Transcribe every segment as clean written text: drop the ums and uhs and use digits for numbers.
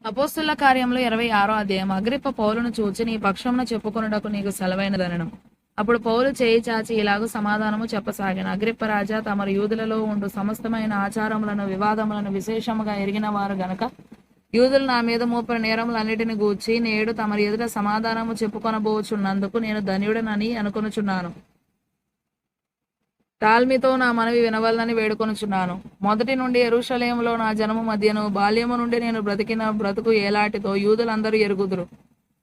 అపోస్తుల కార్యములు 26వ అధ్యాయం. అగ్రిప్ప పౌలును చూచి, నీ పక్షమున చెప్పుకొనుటకు నీకు సెలవైనదనెను. అప్పుడు పౌలు చేయి చాచి ఇలాగు సమాధానము చెప్పసాగాను. అగ్రిప్ప రాజా, తమరు యూదులలో ఉండు సమస్తమైన ఆచారములను వివాదములను విశేషముగా ఎరిగిన వారు గనక యూదులు నా మీద మోపిన నేరములన్నిటిని గూర్చి నేడు తమరి ఎదుట సమాధానము చెప్పుకొనబోచున్నందుకు నేను ధన్యుడనని అనుకొనుచున్నాను. తాల్మితో నా మనవి వినవలనని వేడుకొనుచున్నాను. మొదటి నుండి యెరూషలేములో నా జనము మధ్యను బాల్యము నుండి నేను బ్రతికిన బ్రతుకు ఏలాటితో యూదులందరూ ఎరుగుదురు.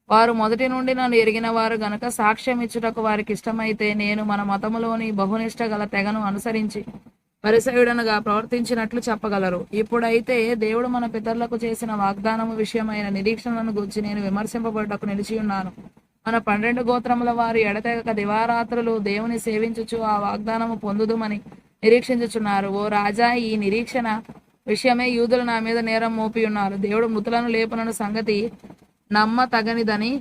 వారు మొదటి నుండి నన్ను ఎరిగిన వారు గనక సాక్ష్యం ఇచ్చుటకు వారికి ఇష్టమైతే నేను మన మతములోని బహునిష్ట గల తెగను అనుసరించి పరిసయుడనుగా ప్రవర్తించినట్లు చెప్పగలరు. ఇప్పుడైతే దేవుడు మన పితరులకు చేసిన వాగ్దానము విషయమైన నిరీక్షణను గురించి నేను విమర్శింపబడుటకు నిలిచియున్నాను. మన 12 గోత్రముల వారు ఎడతెగక దివారాత్రులు దేవుని సేవించుచు ఆ వాగ్దానము పొందుదుమని నిరీక్షించుచున్నారు. ఓ రాజా, ఈ నిరీక్షణ విషయమే యూదులు నా మీద నేరం మోపి ఉన్నారు. దేవుడు మృతులను లేపునను సంగతి నమ్మతగనిదని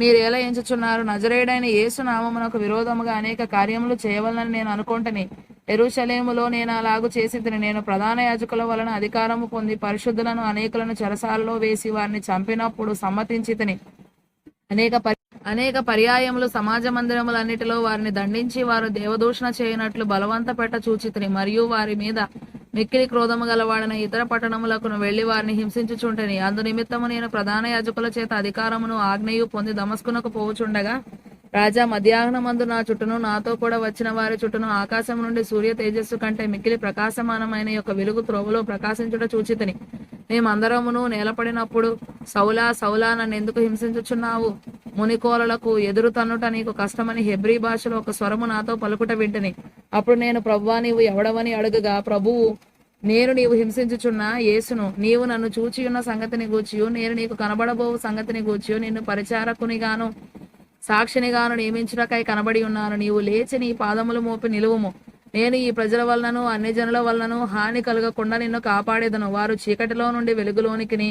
మీరేలా ఎంచుచున్నారు? నజరేయుడైన యేసు నామమునకు విరోధముగా అనేక కార్యములు చేయవలనని నేను అనుకొంటిని. యెరూషలేములో నేను అలాగు చేసితిని. నేను ప్రధాన యాజకుల వలన అధికారము పొంది పరిశుద్ధులను అనేకులను చెరసాలలో వేసి వారిని చంపినప్పుడు సమ్మతించితిని. అనేక పర్యాయములు సమాజ మందిరములన్నిటిలో వారిని దండించి వారు దేవదూషణ చేయనట్లు బలవంత పెట్ట చూచితిని. మరియు వారి మీద మిక్కిలి క్రోధము గలవాడన ఇతర పట్టణములకు వెళ్లి వారిని హింసించుచుంటిని. అందు నిమిత్తము నేను ప్రధాన యాజకుల చేత అధికారమును ఆజ్ఞయు పొంది దమస్కునకు పోవుచుండగా రాజా, మధ్యాహ్నమందు నా చుట్టూను నాతో కూడా వచ్చిన వారి చుట్టూను ఆకాశం నుండి సూర్య తేజస్సు కంటే మిక్కిలి ప్రకాశమానమైన యొక్క వెలుగు త్రోవలో ప్రకాశించుట చూచితిని. మేమందరమును నేలపడినప్పుడు, సౌలా సౌలా, నన్ను ఎందుకు హింసించుచున్నావు? మునికోలలకు ఎదురు తన్నుట నీకు కష్టమని హెబ్రీ భాషలో ఒక స్వరము నాతో పలుకుట వింటిని. అప్పుడు నేను, ప్రభువా, నీవు ఎవడవని అడుగగా, ప్రభువు, నేను నీవు హింసించుచున్న యేసును, నీవు నన్ను చూచియున్న సంగతిని గూర్చియు నేను నీకు కనబడబోవు సంగతిని గూర్చియు నిన్ను పరిచారకునిగాను సాక్షినిగాను నియమించుటకై కనబడి ఉన్నాను. నీవు లేచి నీ పాదములు మోపి నిలువుము. నేను ఈ ప్రజల వలనను అన్ని జనుల వలనను హాని కలగకుండా నిన్ను కాపాడేదను. వారు చీకటిలో నుండి వెలుగులోనికిని,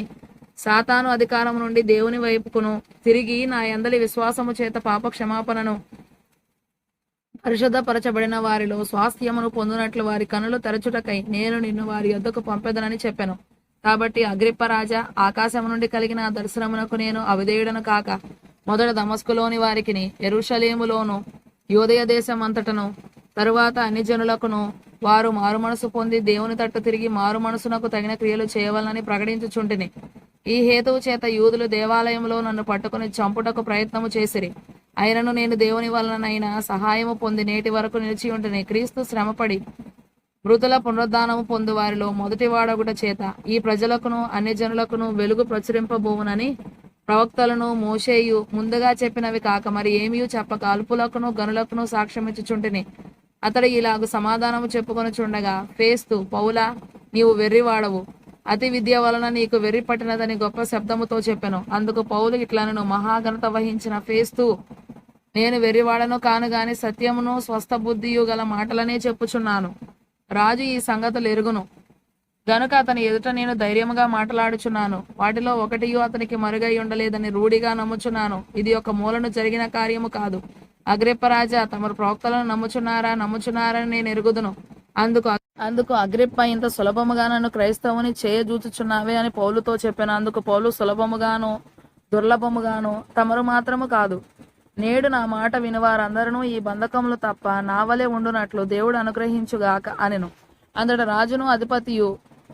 సాతాను అధికారం నుండి దేవుని వైపుకును తిరిగి నా యందలి విశ్వాసము చేత పాప క్షమాపణను పరిశుద్ధపరచబడిన వారిలో స్వాస్థ్యమును పొందినట్లు వారి కనులు తెరచుటకై నేను నిన్ను వారి యొద్దకు పంపెదనని చెప్పెను. కాబట్టి అగ్రిప్ప రాజా, ఆకాశము నుండి కలిగిన దర్శనమునకు నేను అవిధేయుడను కాక మొదట దమస్కులోని వారికిని, యెరూషలేములోను, యూదయ దేశం అంతటను, తరువాత అన్ని జనులకును వారు మారుమనసు పొంది దేవుని తట్టు తిరిగి మారుమనసునకు తగిన క్రియలు చేయవలనని ప్రకటించుచుంటిని. ఈ హేతువు చేత యూదులు దేవాలయంలో నన్ను పట్టుకుని చంపుటకు ప్రయత్నము చేసిరి. అయినను నేను దేవుని వలననైనా సహాయము పొంది నేటి వరకు నిలిచి ఉంటిని. క్రీస్తు శ్రమపడి మృతుల పునరుద్ధానము పొందు వారిలో మొదటి వాడగుట చేత ఈ ప్రజలకును అన్ని జనులకును వెలుగు ప్రచురింపబోవునని ప్రవక్తలను మోషేయు ముందుగా చెప్పినవి కాక మరి ఏమీ చెప్పక అల్పులకును గనులకును సాక్ష్యమిచ్చుచుంటిని. అతడు ఇలాగు సమాధానము చెప్పుకొనుచుండగా, ఫేస్తు, పౌలా, నీవు వెర్రివాడవు, అతి విద్య వలన నీకు వెర్రి పట్టినదని గొప్ప శబ్దముతో చెప్పెను. అందుకు పౌలు ఇట్లనెను, మహాఘనత వహించిన ఫేస్తు, నేను వెర్రివాడను కాను గాని సత్యమును స్వస్థ బుద్ధియు గల మాటలనే చెప్పుచున్నాను. రాజు ఈ సంగతులు ఎరుగును గనుక అతని ఎదుట నేను ధైర్యముగా మాట్లాడుచున్నాను. వాటిలో ఒకటియు అతనికి మరుగై ఉండలేదని రూఢిగా నమ్ముచున్నాను. ఇది ఒక మూలను జరిగిన కార్యము కాదు. అగ్రిప్ప రాజా, తమరు ప్రవక్తలను నమ్ముచున్నారని నేను ఎరుగుదును. అందుకు అగ్రిప్ప, ఇంత సులభముగా నన్ను క్రైస్తవుని చేయజూచుచున్నావే అని పౌలుతో చెప్పాను. అందుకు పౌలు, సులభముగాను దుర్లభముగాను తమరు మాత్రము కాదు, నేడు నా మాట వినివారందరూ ఈ బంధకములు తప్ప నా వలె ఉండునట్లు దేవుడు అనుగ్రహించుగాక అనెను. అంతట రాజును అధిపతియు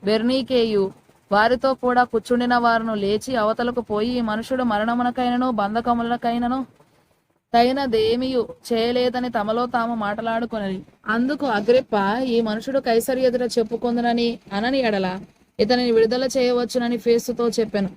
బెర్నీకేయు వారితో కూడా కూర్చుండిన వారును లేచి అవతలకు పోయి, ఈ మనుషుడు మరణమునకైనను బంధకములకైనను తగినదేమియు చేయలేదని తమలో తాము మాట్లాడుకొనిరి. అందుకు అగ్రిప్ప, ఈ మనుషుడు కైసరి ఎదుట చెప్పుకొందునని అనని ఎడల ఇతనిని విడుదల చేయవచ్చునని ఫేస్తుతో చెప్పెను.